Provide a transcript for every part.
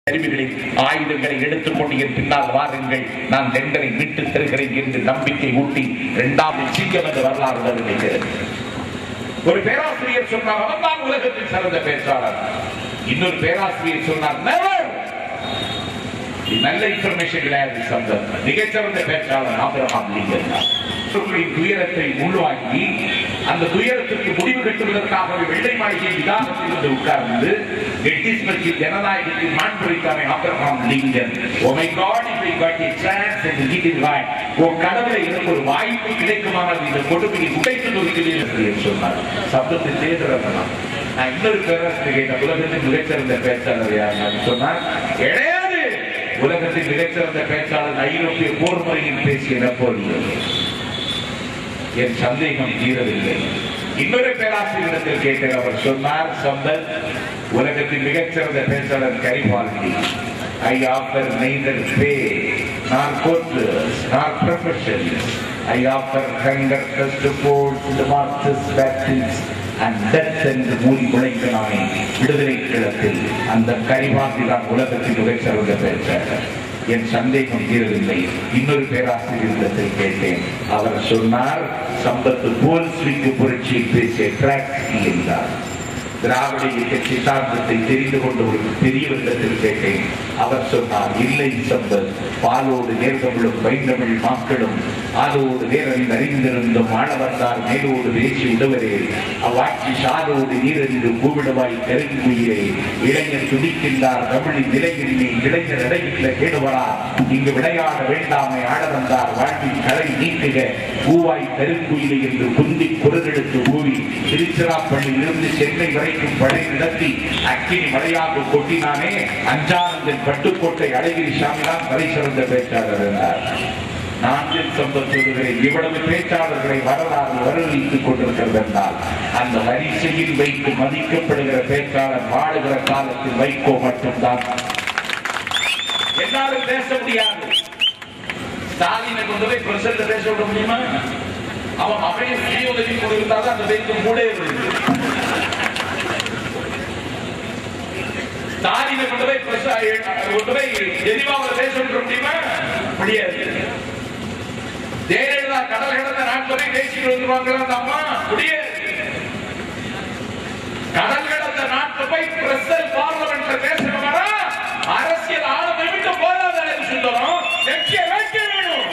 கருவிகளை ஆயுதங்களை எடுத்துக்கொண்டு என் பின்னால் வாருங்கள், நான் டெண்டரை மீட்டு தருகிறேன் என்று நம்பிக்கை ஊட்டி இரண்டாவது சீக்கிரம் என்று வரலாறு வருகிறது. ஒரு பேராசிரியர் சொன்னார், அவன்தான் உலகத்தில் சிறந்த பேச்சாளர். இன்னொரு பேராசிரியர் சொன்னார், நல்ல இன்ஃபர்மேஷன் கிடையாது, சம்பத் மிகச்சிறந்த பேச்சாளர் ஆபிரகாம் லிங்கன். துயரத்தை உள்வாங்கி அந்த துயரத்திற்கு முடிவு கட்டுவதற்காக வெள்ளை மாளிகை விவாதத்தில் இருந்து உட்கார்ந்து எட்டிஸ்பர்கில் ஜனநாயகத்தின் மாண்புரைக்கான Abraham Lincoln, "Oh my God, if I got a chance and give it right." கடவுளை எனக்கு ஒரு வாய்ப்பு கிடைக்குமானால் இந்த கொடுமையை உடைத்து நொறுக்கிறேன் என்று சொன்னார். சப்தத்தை தேர்தலாம். நான் இன்னொரு பேராசிரியர் கேட்ட, உலகத்தின் மிகச்சிறந்த பேச்சாளர் யார் சொன்னார். கிடையாது, உலகத்தின் மிகச்சிறந்த பேச்சாளர் ஐரோப்பிய போர் முறையில் பேசிய நெப்போலியன். என் சந்தேகம் தீரவில்லை. இன்னொரு பேராசிரியரிடத்தில் கேட்டேன். அவர் சொன்னார், சம்பத் உலகத்தின் மிகச்சிறந்த பேச்சாளர் Garibaldi. I offer neither pay nor quotas nor professions. I offer hunger, thirst, force, martyrs, baptisms and death என்று மூடி முளைக்கலாமே விடுதலை கிழத்தில் அந்த கரிபால்டி தான் உலகத்தின் மிகச்சிறந்த பேச்சாளர். என் சந்தேகம் தீரவில்லை. இன்னொரு பேராசிரியரிடத்தில் கேட்டேன். அவர் சொன்னார், சம்பத்து போல்ஸ்விக்கு புரட்சியை பேசிய டிராக்ஸ்கி என்றார். திராவிட இயக்க சித்தாந்தத்தை தெரிந்து கொண்ட ஒரு பெரியவரிடத்தில் கேட்டேன். அவர் சொன்னார், இல்லை சம்பத், பாலோடு நேர்கமிழும் வைந்தமிழ் மக்களும் ஆளோடு நேரில் அறிந்திருந்தும் ஆளவந்தார் மேலோடு பேசி விடுவரே, அவ்வாட்சி சாலோடு நீரறிந்து கூவிடுவாய் கருங்குயிலே, இளைஞர் துடிக்கின்றார் தமிழின் நிலையின்மை இளைஞர் இடையில கேடுவரார், இங்கு விளையாட வேண்டாமை ஆட வந்தார் வாழ்வில் கலை நீக்குக பூவாய் கருங்குயிலே என்று குந்தி குரலெடுத்து கூவி திருச்சிராப்பள்ளியில் இருந்து சென்னை வரைக்கும் படை நடத்தி அக்கினி மழையாக கொட்டினானே அஞ்சானந்தன் பட்டுக்கோட்டை அழகிரி சாமிதான் தலை சிறந்த பேச்சாளர் என்றார். நான் சம்பத் சொல்கிறேன், இவ்வளவு பேச்சாளர்களை வரலாறு வரவழைத்துக் கொண்டிருக்கிறது என்றால் அந்த வரிசையில் வைத்து மதிக்கப்படுகிற பேச்சாளர் வாழுகிற காலத்தில் வைகோ மட்டும்தான். எல்லாரும் பேச முடியாது. ஸ்டாலினை கொண்டு போய் பிரசிடண்ட் பேச விட முடியுமா? அவன் அவையை சுய உதவி கொடுத்தாலும் அந்த பேச்சு மூடே வருது. ஸ்டாலினை கொண்டு போய் எரிவாவில் பேச விட முடியுமா? முடியாது. ஜெயலலிதா கடல் கடந்த நாட்களை பேசிட்டு வந்துருவாங்களா அந்த அம்மா? முடியாது. கடல் கடந்த நாட்டு போய் பிரசல் பார்லமெண்ட்ல பேசுறவங்க அரசியல் ஆளுமை விட்டு போராட சொல்றோம். லட்சிய வேட்கை வேணும்.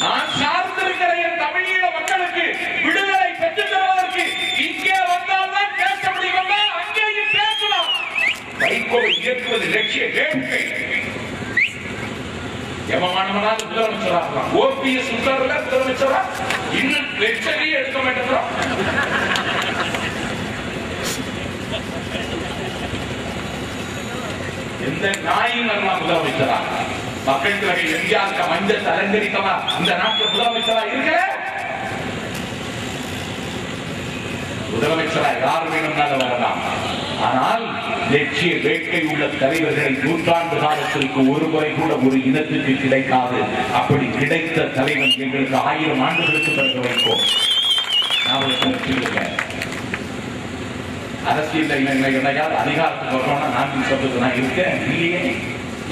நான் சார்ந்திருக்கிற என் தமிழீழ மக்களுக்கு விடுதலை பெற்றுத் தருவதற்கு இங்கே வந்தால்தான் பேச முடியும். அங்கேயும் பேசலாம். வைகோவை இயக்குவது லட்சிய வேட்கை. எவமானவனாலும் முதலமைச்சராகலாம். ஓபிஎஸ் உத்தரவுல முதலமைச்சரா இன்னும் லட்சத்தையே எடுக்க மாட்டேங்கிறோம். எந்த நாயும் முதலமைச்சரா? மக்கள் தொகை எம்ஜிஆருக்கு மஞ்சள் அலங்கரித்தவா இந்த நாட்டில் முதலமைச்சரா இருக்கிற? முதலமைச்சரா யார் வேணும்னாலும் வரலாம். ஆனால் லட்சிய வேட்கை உள்ள தலைவர்களை நூற்றாண்டு காலத்திற்கு ஒரு முறை கூட ஒரு இனத்துக்கு கிடைக்காது. அப்படி கிடைத்த தலைவன் எங்களுக்கு 1000 ஆண்டுகளுக்கு பிறகு வைக்கும். அரசியல் என்னையாவது அதிகாரத்துக்கு வரணும்னா நான் சொல்றது நான் இருக்கேன் இல்லையே.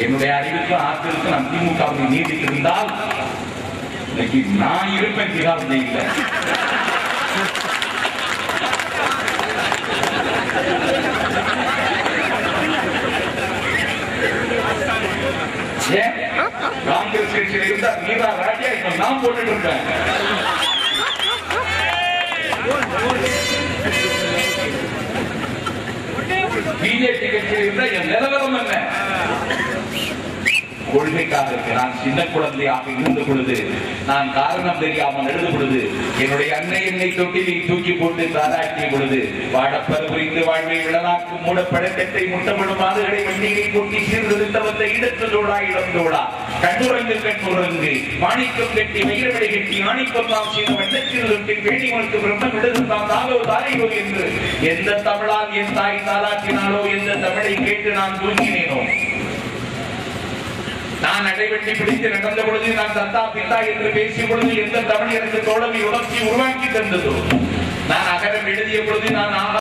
என்னுடைய அறிவுக்கும் ஆற்றலுக்கும் நான் திமுகவை நீடித்திருந்தால் இன்னைக்கு நான் இருப்பேன். திகாரம் இல்லை. காங்கிரஸ் கட்சியில் இருந்தா மீரா ராஜா இப்ப நான் போட்டுட்டு இருப்பேன். பிஜேபி கட்சியில் இருந்தா என் நிலவரம் என்ன? கொள்கைக்காக இருக்கு. நான் சின்ன குழந்தையாக இருந்த பொழுது, நான் காரணம் தெரியாமல் எழுத பொழுது, என்னுடைய அன்னை என்னை தொட்டிலில் தூக்கி போட்டு தாராட்டிய பொழுது, வாழப்பது புரிந்து வாழ்வை விழலாக்கு மூட பழக்கத்தை முட்டமிடும் மாதுகளை வண்டிகை கொட்டி சீர்திருத்தவத்தை இடத்தோடா இடந்தோடா கண்ணுரங்கு கண்ணுரங்கு மாணிக்கம் கட்டி மயிரவடை கட்டி ஆணிக்கம் நாம் செய்த வண்ணச்சீர்தொட்டி வேணிமனுக்கு பிரம்மன் விடுதான் தாலோ தாரையோ என்று எந்த தமிழால் என் தாய் தாலாற்றினாலோ எந்த தமிழை கேட்டு நான் தூங்கினேனோ, நான் அடைவெட்டி பிடித்து நடந்த பொழுது, நான் தத்தா பித்தா என்று பேசிய பொழுது எந்த தமிழ் எனக்கு தோழமை உணர்ச்சி உருவாக்கி தந்ததோ, நான் அகரம் எழுதிய பொழுது நான்